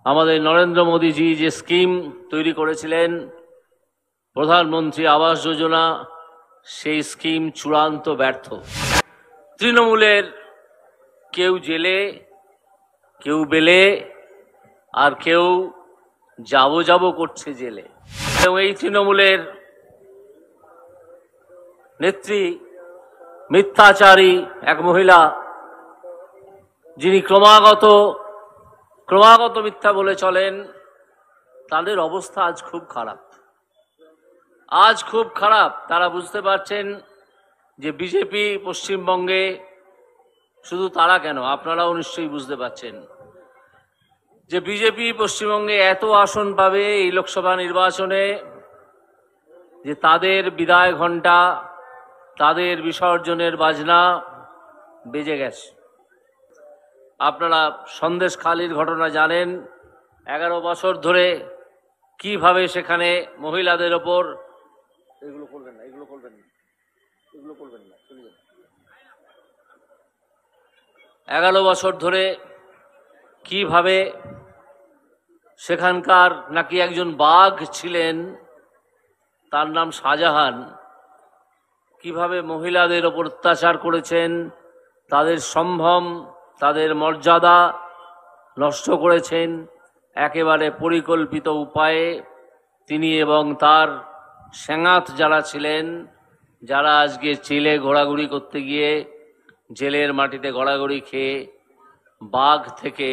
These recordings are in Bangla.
আমাদের নরেন্দ্র মোদীজি যে স্কিম তৈরি করেছিলেন প্রধানমন্ত্রী আবাস যোজনা, সেই স্কিম চূড়ান্ত ব্যর্থ। তৃণমূলের কেউ জেলে, কেউ বেলে, আর কেউ যাবো করছে জেলে। এবং এই তৃণমূলের নেত্রী মিথ্যাচারী এক মহিলা, যিনি ক্রমাগত মিথ্যা বলে চলেন, তাদের অবস্থা আজ খুব খারাপ। তারা বুঝতে পারছেন যে বিজেপি পশ্চিমবঙ্গে, শুধু তারা কেন, আপনারাও নিশ্চয়ই বুঝতে পারছেন যে বিজেপি পশ্চিমবঙ্গে এত আসন পাবে এই লোকসভা নির্বাচনে যে তাদের বিদায় ঘণ্টা, তাদের বিসর্জনের বাজনা বেজে গেছে। আপনারা সন্দেশখালির ঘটনা জানেন। 11 বছর ধরে কিভাবে সেখানে মহিলাদের ওপর, এগুলো করবেন না 11 বছর ধরে কিভাবে সেখানকার নাকি একজন বাঘ ছিলেন, তার নাম শাহজাহান, কিভাবে মহিলাদের ওপর অত্যাচার করেছেন, তাদের সম্ভ্রম, তাদের মর্যাদা নষ্ট করেছেন একেবারে পরিকল্পিত উপায়ে। তিনি এবং তার সেনাত যারা ছিলেন, যারা আজকে জেলে ঘোরাঘুরি করতে গিয়ে জেলের মাটিতে গড়াগড়ি খেয়ে বাঘ থেকে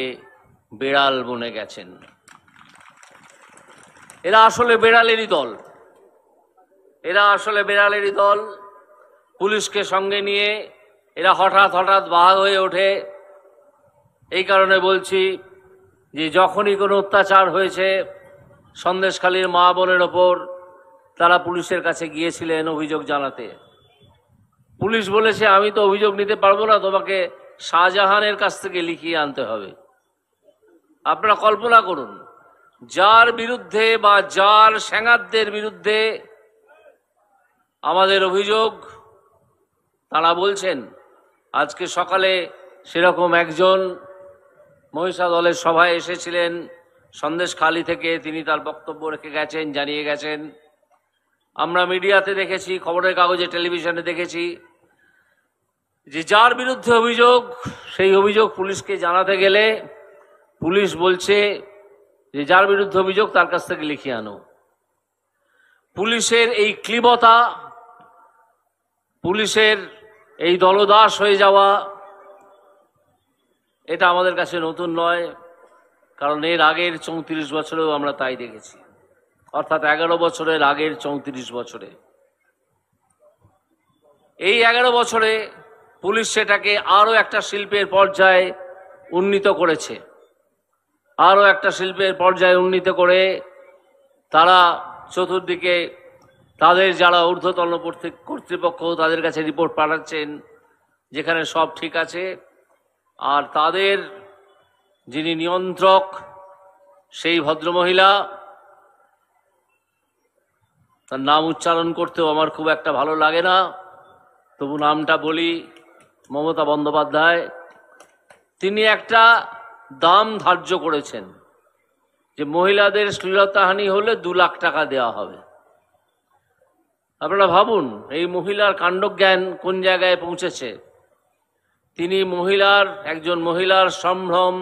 বেড়াল বনে গেছেন। এরা আসলে বেড়ালেরই দল। পুলিশকে সঙ্গে নিয়ে এরা হঠাৎ বাঘ হয়ে ওঠে। এই কারণে বলছি যে যখনই কোনো অত্যাচার হয়েছে সন্দেশখালীর মা বোনের ওপর, তারা পুলিশের কাছে গিয়েছিলেন অভিযোগ জানাতে। পুলিশ বলেছে, আমি তো অভিযোগ নিতে পারবো না, তোমাকে শাহজাহানের কাছ থেকে লিখিয়ে আনতে হবে। আপনারা কল্পনা করুন, যার বিরুদ্ধে বা যার সেনাতদের বিরুদ্ধে আমাদের অভিযোগ, তারা বলছেন। আজকে সকালে সেরকম একজন মহিষা দলের সভায় এসেছিলেন সন্দেশখালী থেকে, তিনি তার বক্তব্য রেখে গেছেন, জানিয়ে গেছেন। আমরা মিডিয়াতে দেখেছি, খবরের কাগজে, টেলিভিশনে দেখেছি যে যার বিরুদ্ধে অভিযোগ, সেই অভিযোগ পুলিশকে জানাতে গেলে পুলিশ বলছে যে যার বিরুদ্ধে অভিযোগ তার কাছ থেকে লিখিয়ে আনো। পুলিশের এই ক্লিবতা, পুলিশের এই দলদাস হয়ে যাওয়া, এটা আমাদের কাছে নতুন নয়। কারণ এর আগের 34 বছরেও আমরা তাই দেখেছি, অর্থাৎ 11 বছরের আগের 34 বছরে। এই 11 বছরে পুলিশ সেটাকে আরও একটা শিল্পের পর্যায়ে উন্নীত করে তারা চতুর্দিকে তাদের যারা ঊর্ধ্বতন কর্তৃপক্ষ, তাদের কাছে রিপোর্ট পাঠাচ্ছেন যেখানে সব ঠিক আছে। আর তাদের যিনি নিয়ন্ত্রক, সেই ভদ্রমহিলা, তার নাম উচ্চারণ করতেও আমার খুব একটা ভালো লাগে না, তবু নামটা বলি, মমতা বন্দ্যোপাধ্যায়। তিনি একটা দাম ধার্য করেছেন যে মহিলাদের শ্লীলতাহানি হলে 2 লাখ টাকা দেওয়া হবে। আপনারা ভাবুন এই মহিলার কাণ্ডজ্ঞান কোন জায়গায় পৌঁছেছে। তিনি একজন মহিলার সম্ভ্রম,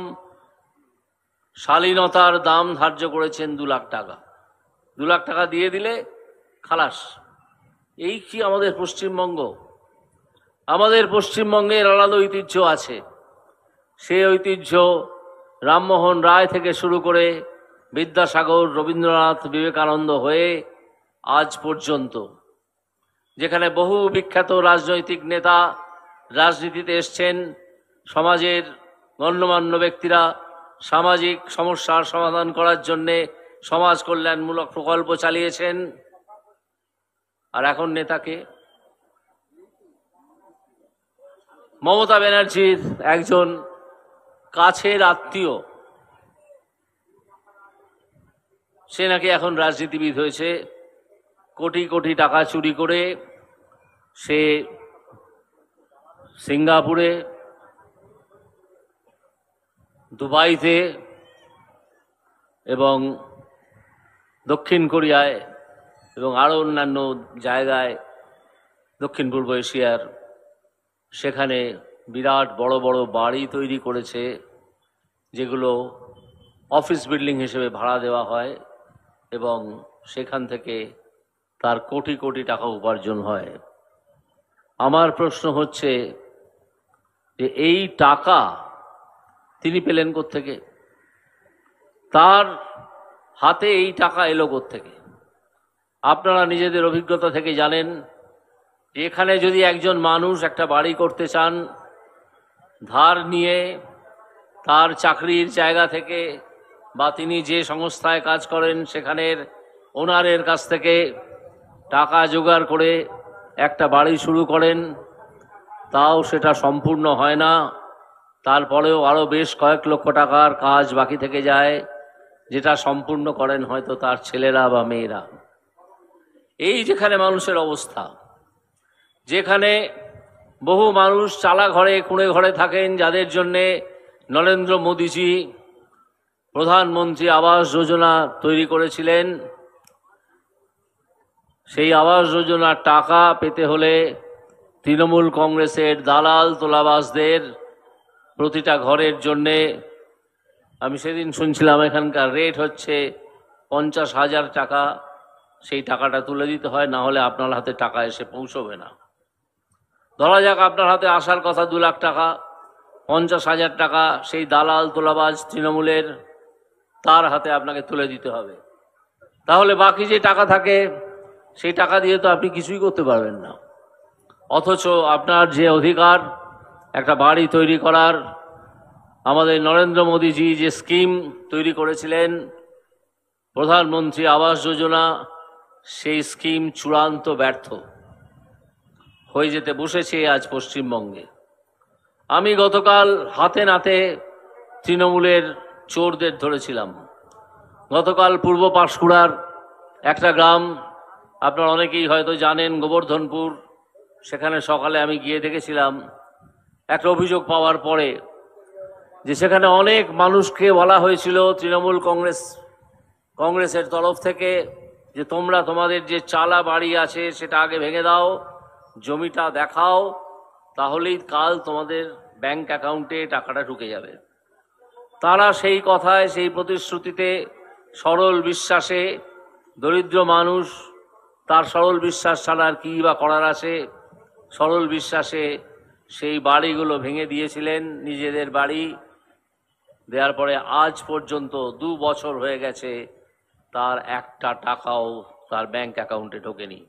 শালীনতার দাম ধার্য করেছেন 2 লাখ টাকা। 2 লাখ টাকা দিয়ে দিলে খালাস। এই কি আমাদের পশ্চিমবঙ্গ? আমাদের পশ্চিমবঙ্গের আলাদা ঐতিহ্য আছে। সেই ঐতিহ্য রামমোহন রায় থেকে শুরু করে বিদ্যাসাগর, রবীন্দ্রনাথ, বিবেকানন্দ হয়ে আজ পর্যন্ত, যেখানে বহু বিখ্যাত রাজনৈতিক নেতা রাজনীতিতে এসছেন, সমাজের গণ্যমান্য ব্যক্তিরা সামাজিক সমস্যার সমাধান করার জন্যে সমাজ কল্যাণমূলক প্রকল্প চালিয়েছেন। আর এখন নেতাকে মমতা ব্যানার্জির একজন কাছের আত্মীয়, সে নাকি এখন রাজনীতিবিদ হয়েছে। কোটি টাকা চুরি করে সে সিঙ্গাপুরে, দুবাইতে এবং দক্ষিণ কোরিয়ায় এবং আরও অন্যান্য জায়গায় দক্ষিণ পূর্ব এশিয়ার সেখানে বিরাট বড় বড় বাড়ি তৈরি করেছে, যেগুলো অফিস বিল্ডিং হিসেবে ভাড়া দেওয়া হয় এবং সেখান থেকে তার কোটি কোটি টাকা উপার্জন হয়। আমার প্রশ্ন হচ্ছে যে এই টাকা তিনি পেলেন কোত্থেকে? তার হাতে এই টাকা এলো কোত্থেকে? আপনারা নিজেদের অভিজ্ঞতা থেকে জানেন যে এখানে যদি একজন মানুষ একটা বাড়ি করতে চান, ধার নিয়ে তার চাকরির জায়গা থেকে বা তিনি যে সংস্থায় কাজ করেন সেখানের ওনারের কাছ থেকে টাকা জোগাড় করে একটা বাড়ি শুরু করেন, তাও সেটা সম্পূর্ণ হয় না। তারপরেও আরও বেশ কয়েক লক্ষ টাকার কাজ বাকি থেকে যায়, যেটা সম্পূর্ণ করেন হয়তো তার ছেলেরা বা মেয়েরা। এই যেখানে মানুষের অবস্থা, যেখানে বহু মানুষ চালা ঘরে কুঁড়ে ঘরে থাকেন, যাদের জন্যে নরেন্দ্র মোদীজি প্রধানমন্ত্রী আবাস যোজনা তৈরি করেছিলেন, সেই আবাস যোজনার টাকা পেতে হলে তৃণমূল কংগ্রেসের দালাল তোলাবাজদের প্রতিটা ঘরের জন্যে, আমি সেদিন শুনছিলাম এখানকার রেট হচ্ছে 50,000 টাকা, সেই টাকাটা তুলে দিতে হয়, না হলে আপনার হাতে টাকা এসে পৌঁছবে না। ধরা যাক আপনার হাতে আসার কথা 2 লাখ টাকা, 50,000 টাকা সেই দালাল তোলাবাজ তৃণমূলের তার হাতে আপনাকে তুলে দিতে হবে। তাহলে বাকি যে টাকা থাকে সেই টাকা দিয়ে তো আপনি কিছুই করতে পারবেন না। অথচ আপনার যে অধিকার একটা বাড়ি তৈরি করার, আমাদের নরেন্দ্র মোদীজি যে স্কিম তৈরি করেছিলেন প্রধানমন্ত্রী আবাস যোজনা, সেই স্কিম চূড়ান্ত ব্যর্থ হয়ে যেতে বসেছে আজ পশ্চিমবঙ্গে। আমি গতকাল হাতে নাতে তৃণমূলের চোরদের ধরেছিলাম। গতকাল পূর্ব পাঁশকুড়ার একটা গ্রাম, আপনারা অনেকেই হয়তো জানেন, গোবর্ধনপুর, সেখানে সকালে আমি গিয়ে দেখেছিলাম একটা অভিযোগ পাওয়ার পরে যে সেখানে অনেক মানুষকে বলা হয়েছিল তৃণমূল কংগ্রেসের তরফ থেকে যে তোমরা তোমাদের যে চালা বাড়ি আছে সেটা আগে ভেঙে দাও, জমিটা দেখাও, তাহলেই কাল তোমাদের ব্যাংক অ্যাকাউন্টে টাকাটা ঢুকে যাবে। তারা সেই কথায়, সেই প্রতিশ্রুতিতে, সরল বিশ্বাসে, দরিদ্র মানুষ তার সরল বিশ্বাস ছাড়া আর কী বা করার আছে, সরল বিশ্বাসে সেই বাড়িগুলো ভেঙে দিয়েছিলেন, নিজেদের বাড়ি দেওয়ার পরে আজ পর্যন্ত 2 বছর হয়ে গেছে, তার একটা টাকাও তার ব্যাংক অ্যাকাউন্টে ঢোকেনি।